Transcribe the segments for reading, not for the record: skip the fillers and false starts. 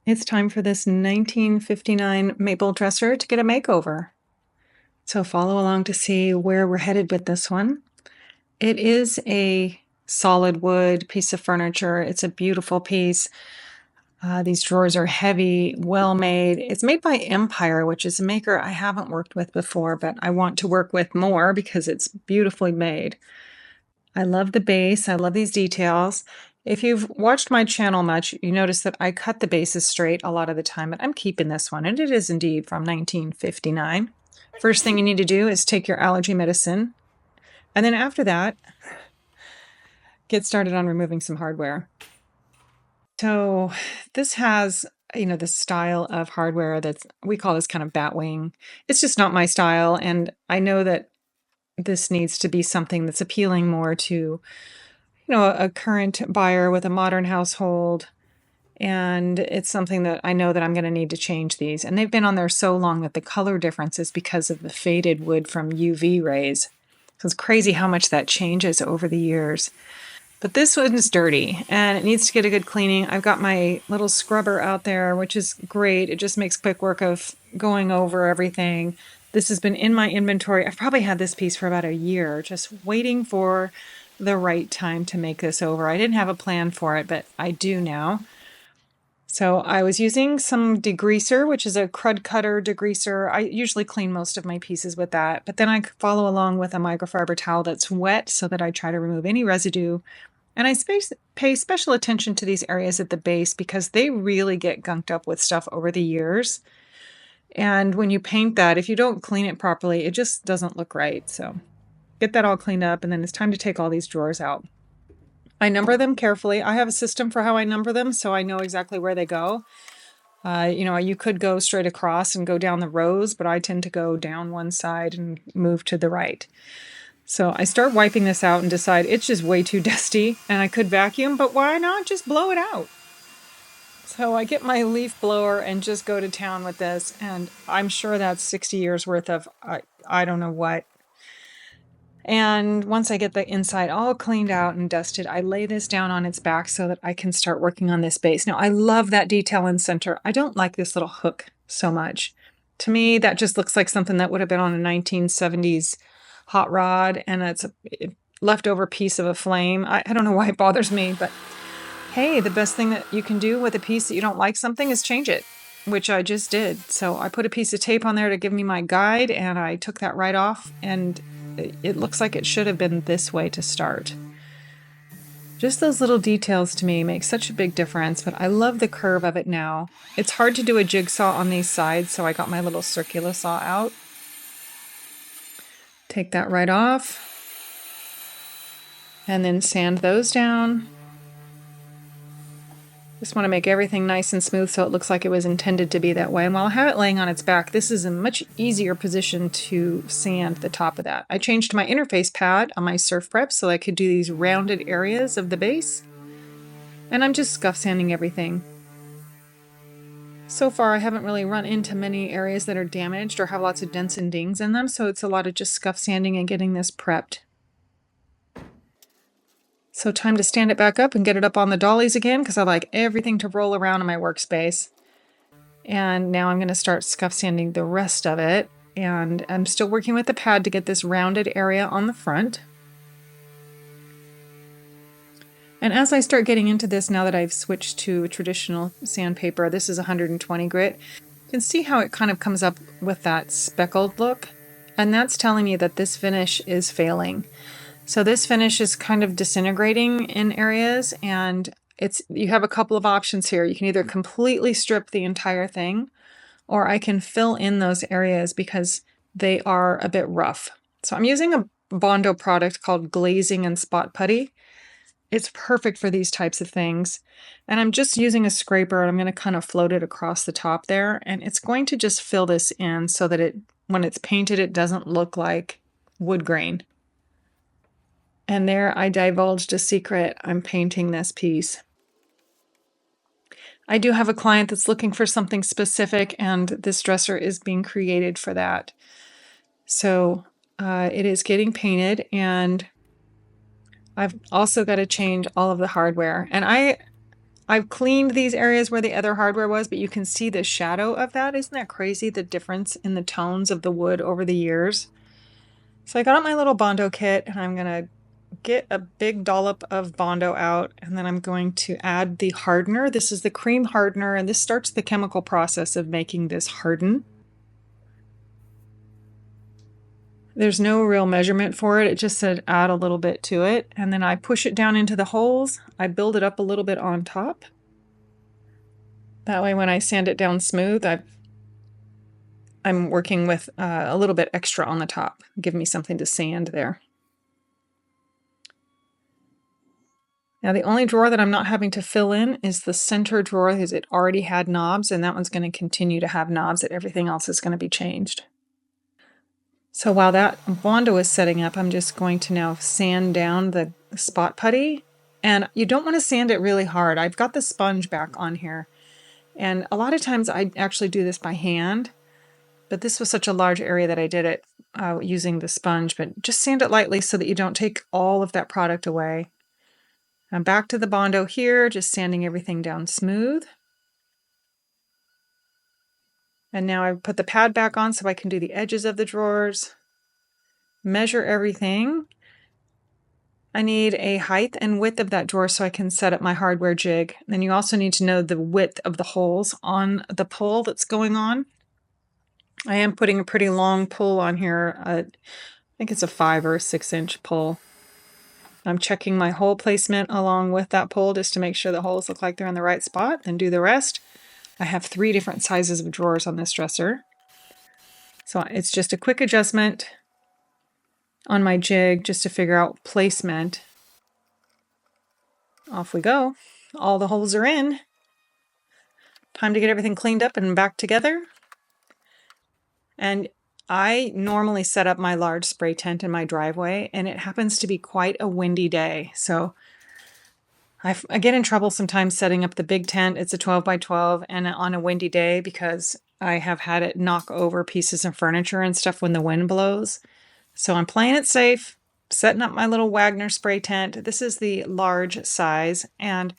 It's time for this 1959 maple dresser to get a makeover. So follow along to see where we're headed with this one. It is a solid wood piece of furniture. It's a beautiful piece. These drawers are heavy, well made. It's made by Empire, which is a maker I haven't worked with before, but I want to work with more because it's beautifully made. I love the base. I love these details. If you've watched my channel much, you notice that I cut the bases straight a lot of the time, but I'm keeping this one, and it is indeed from 1959. First thing you need to do is take your allergy medicine, and then after that, get started on removing some hardware. So this has, this style of hardware we call this kind of batwing. It's just not my style, and I know that this needs to be something that's appealing more to a current buyer with a modern household. And it's something that I know that I'm going to need to change these. And they've been on there so long that the color difference is because of the faded wood from UV rays. So it's crazy how much that changes over the years. But this one's dirty and it needs to get a good cleaning. I've got my little scrubber out there, which is great. It just makes quick work of going over everything. This has been in my inventory. I've probably had this piece for about a year, just waiting for the right time to make this over. I didn't have a plan for it, but I do now. So I was using some degreaser, which is a crud cutter degreaser. I usually clean most of my pieces with that, but then I follow along with a microfiber towel that's wet so that I try to remove any residue. And I pay special attention to these areas at the base because they really get gunked up with stuff over the years. And when you paint that, if you don't clean it properly, it just doesn't look right. So get that all cleaned up, and then it's time to take all these drawers out. I number them carefully. I have a system for how I number them, so I know exactly where they go. You could go straight across and go down the rows, but I tend to go down one side and move to the right. So I start wiping this out and decide it's just way too dusty, and I could vacuum, but why not just blow it out? So I get my leaf blower and just go to town with this, and I'm sure that's 60 years worth of I don't know what. And once I get the inside all cleaned out and dusted, I lay this down on its back so that I can start working on this base. Now, I love that detail in center. I don't like this little hook so much. To me, that just looks like something that would have been on a 1970s hot rod, and it's a leftover piece of a flame. I don't know why it bothers me, but hey, the best thing that you can do with a piece that you don't like something is change it, which I just did. So I put a piece of tape on there to give me my guide, and I took that right off, and it looks like it should have been this way to start. Just those little details to me make such a big difference, but I love the curve of it now. It's hard to do a jigsaw on these sides, so I got my little circular saw out. Take that right off, and then sand those down. Just want to make everything nice and smooth so it looks like it was intended to be that way. And while I have it laying on its back, this is a much easier position to sand the top of that. I changed my interface pad on my surf prep so I could do these rounded areas of the base. And I'm just scuff sanding everything. So far, I haven't really run into many areas that are damaged or have lots of dents and dings in them, so it's a lot of just scuff sanding and getting this prepped. So time to stand it back up and get it up on the dollies again because I like everything to roll around in my workspace. And now I'm going to start scuff sanding the rest of it. And I'm still working with the pad to get this rounded area on the front. And as I start getting into this, now that I've switched to traditional sandpaper, this is 120 grit, you can see how it kind of comes up with that speckled look. And that's telling me that this finish is failing. So this finish is kind of disintegrating in areas, and you have a couple of options here. You can either completely strip the entire thing, or I can fill in those areas because they are a bit rough. So I'm using a Bondo product called Glazing and Spot Putty. It's perfect for these types of things. And I'm just using a scraper, and I'm going to kind of float it across the top there, and it's going to just fill this in so that when it's painted, it doesn't look like wood grain. And there I divulged a secret. I'm painting this piece. I do have a client that's looking for something specific, and this dresser is being created for that. So it is getting painted, and I've also got to change all of the hardware. And I've cleaned these areas where the other hardware was, but you can see the shadow of that. Isn't that crazy, the difference in the tones of the wood over the years? So I got out my little Bondo kit, and I'm going to get a big dollop of Bondo out, and then I'm going to add the hardener. This is the cream hardener, and this starts the chemical process of making this harden. There's no real measurement for it. It just said add a little bit to it, and then I push it down into the holes. I build it up a little bit on top. That way when I sand it down smooth, I'm working with a little bit extra on the top. Give me something to sand there. Now the only drawer that I'm not having to fill in is the center drawer because it already had knobs, and that one's going to continue to have knobs, and everything else is going to be changed. So while that Bondo is setting up, I'm just going to now sand down the spot putty. And you don't want to sand it really hard. I've got the sponge back on here. And a lot of times I actually do this by hand, but this was such a large area that I did it using the sponge. But just sand it lightly so that you don't take all of that product away. I'm back to the Bondo here, just sanding everything down smooth. And now I put the pad back on so I can do the edges of the drawers, measure everything. I need a height and width of that drawer so I can set up my hardware jig. Then you also need to know the width of the holes on the pull that's going on. I am putting a pretty long pull on here. I think it's a 5 or 6 inch pull. I'm checking my hole placement along with that pull just to make sure the holes look like they're in the right spot, then do the rest. I have 3 different sizes of drawers on this dresser. So it's just a quick adjustment on my jig just to figure out placement. Off we go. All the holes are in. Time to get everything cleaned up and back together. And I normally set up my large spray tent in my driveway, and it happens to be quite a windy day. So I get in trouble sometimes setting up the big tent. It's a 12 by 12 and on a windy day because I have had it knock over pieces of furniture and stuff when the wind blows. So I'm playing it safe, setting up my little Wagner spray tent. This is the large size, and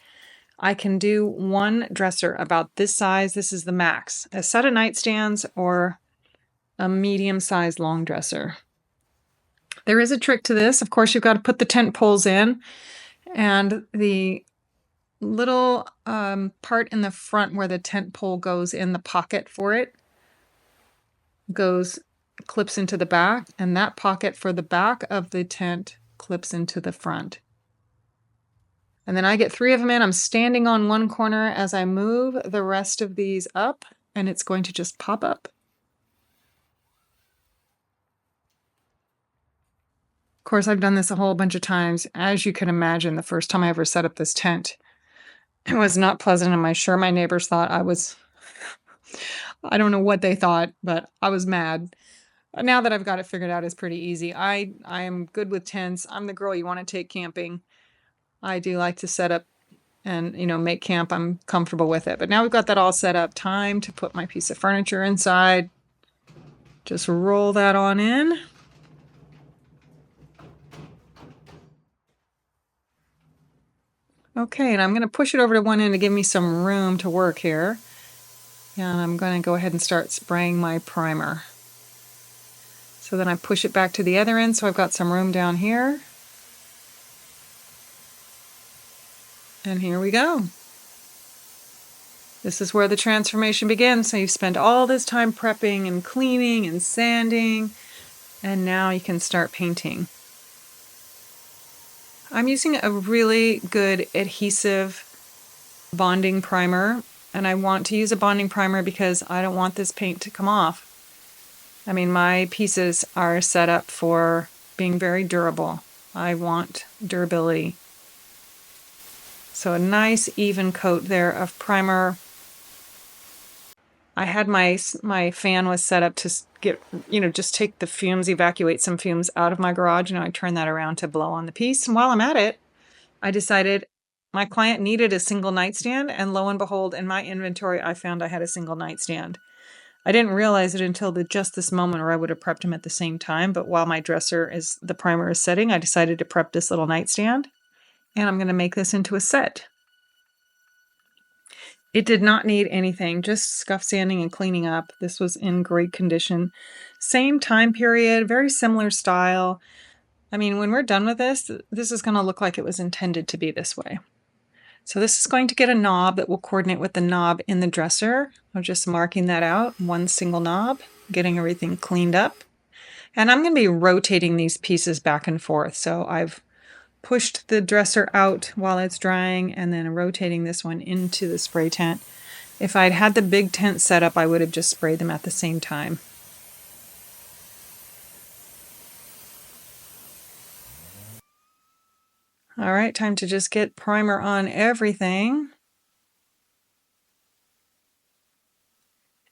I can do one dresser about this size. This is the max. A set of nightstands or a medium-sized long dresser. There is a trick to this. Of course, you've got to put the tent poles in, and the little part in the front where the tent pole goes in, the pocket for it clips into the back, and that pocket for the back of the tent clips into the front. And then I get 3 of them in. I'm standing on one corner as I move the rest of these up, and it's going to just pop up. Of course, I've done this a whole bunch of times. As you can imagine, the first time I ever set up this tent, it was not pleasant. I'm sure my neighbors thought I don't know what they thought, but I was mad. Now that I've got it figured out, it's pretty easy. I am good with tents. I'm the girl you want to take camping. I do like to set up and, make camp. I'm comfortable with it. But now we've got that all set up. Time to put my piece of furniture inside. Just roll that on in. Okay, and I'm going to push it over to one end to give me some room to work here. And I'm going to go ahead and start spraying my primer. So then I push it back to the other end so I've got some room down here. And here we go. This is where the transformation begins. So you've spent all this time prepping and cleaning and sanding, and now you can start painting. I'm using a really good adhesive bonding primer, and I want to use a bonding primer because I don't want this paint to come off. I mean, my pieces are set up for being very durable. I want durability. So a nice even coat there of primer. I had my fan was set up to get, just take the fumes, evacuate some fumes out of my garage. I turn that around to blow on the piece. And while I'm at it, I decided my client needed a single nightstand. And lo and behold, in my inventory, I found I had a single nightstand. I didn't realize it until just this moment, or I would have prepped them at the same time. But while my the primer is setting, I decided to prep this little nightstand. And I'm going to make this into a set. It did not need anything, just scuff sanding and cleaning up. This was in great condition. Same time period, very similar style. I mean, when we're done with this, this is going to look like it was intended to be this way. So this is going to get a knob that will coordinate with the knob in the dresser. I'm just marking that out, one single knob, getting everything cleaned up. And I'm going to be rotating these pieces back and forth. So I've pushed the dresser out while it's drying and then rotating this one into the spray tent. If I'd had the big tent set up, I would have just sprayed them at the same time. All right, time to just get primer on everything.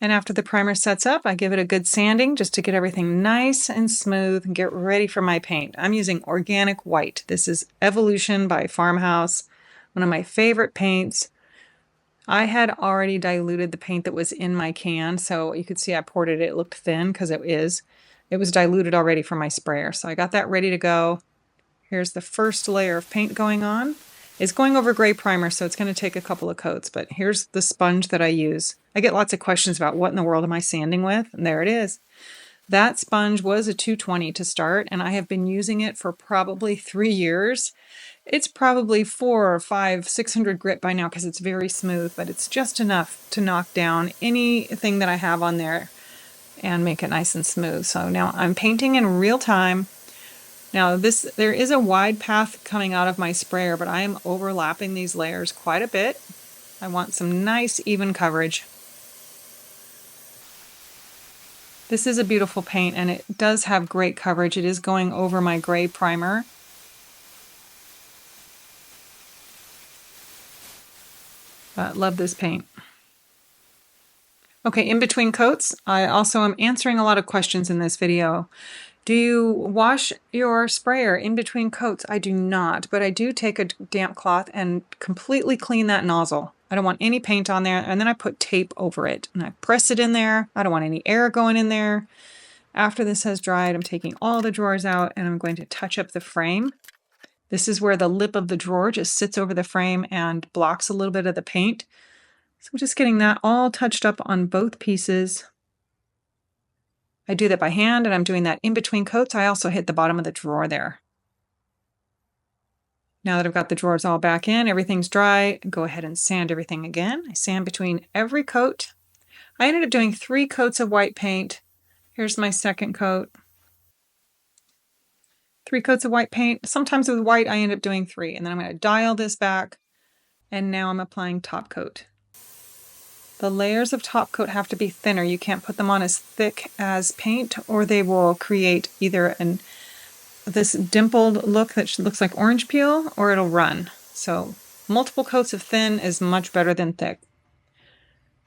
And after the primer sets up, I give it a good sanding just to get everything nice and smooth and get ready for my paint. I'm using organic white. This is Evolution by Farmhouse, one of my favorite paints. I had already diluted the paint that was in my can, so you could see I poured it. It looked thin because it was diluted already for my sprayer. So I got that ready to go. Here's the first layer of paint going on. It's going over gray primer, so it's going to take a couple of coats, but here's the sponge that I use. I get lots of questions about what in the world am I sanding with, and there it is. That sponge was a 220 to start, and I have been using it for probably 3 years. It's probably 400 or 500, 600 grit by now because it's very smooth, but it's just enough to knock down anything that I have on there and make it nice and smooth. So now I'm painting in real time. Now there is a wide path coming out of my sprayer, but I am overlapping these layers quite a bit. I want some nice even coverage. This is a beautiful paint and it does have great coverage. It is going over my gray primer. Love this paint. Okay, in between coats, I also am answering a lot of questions in this video. Do you wash your sprayer in between coats? I do not, but I do take a damp cloth and completely clean that nozzle. I don't want any paint on there, and then I put tape over it, and I press it in there. I don't want any air going in there. After this has dried, I'm taking all the drawers out, and I'm going to touch up the frame. This is where the lip of the drawer just sits over the frame and blocks a little bit of the paint. So I'm just getting that all touched up on both pieces. I do that by hand, and I'm doing that in between coats. I also hit the bottom of the drawer there. Now that I've got the drawers all back in, everything's dry, go ahead and sand everything again. I sand between every coat. I ended up doing 3 coats of white paint. Here's my second coat. 3 coats of white paint. Sometimes with white, I end up doing 3. And then I'm going to dial this back, and now I'm applying top coat. The layers of top coat have to be thinner. You can't put them on as thick as paint, or they will create either this dimpled look that looks like orange peel, or it'll run. So multiple coats of thin is much better than thick.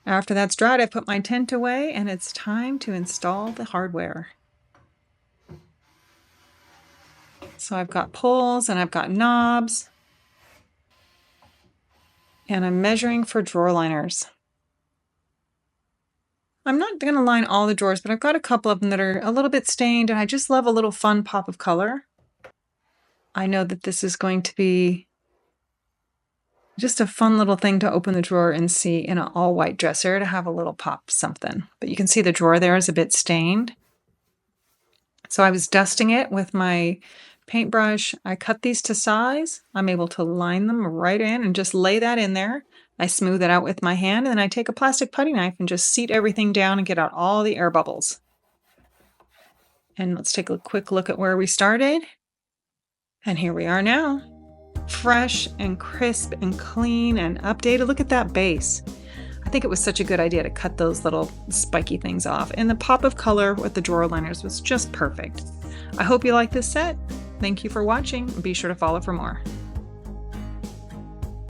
After that's dried, I put my tent away, and it's time to install the hardware. So I've got pulls and I've got knobs, and I'm measuring for drawer liners. I'm not going to line all the drawers, but I've got a couple of them that are a little bit stained, and I just love a little fun pop of color. I know that this is going to be just a fun little thing to open the drawer and see in an all-white dresser, to have a little pop something. But you can see the drawer there is a bit stained. So I was dusting it with my paintbrush. I cut these to size. I'm able to line them right in and just lay that in there. I smooth it out with my hand, and then I take a plastic putty knife and just seat everything down and get out all the air bubbles. And let's take a quick look at where we started. And here we are now. Fresh and crisp and clean and updated. Look at that base. I think it was such a good idea to cut those little spiky things off. And the pop of color with the drawer liners was just perfect. I hope you like this set. Thank you for watching. Be sure to follow for more.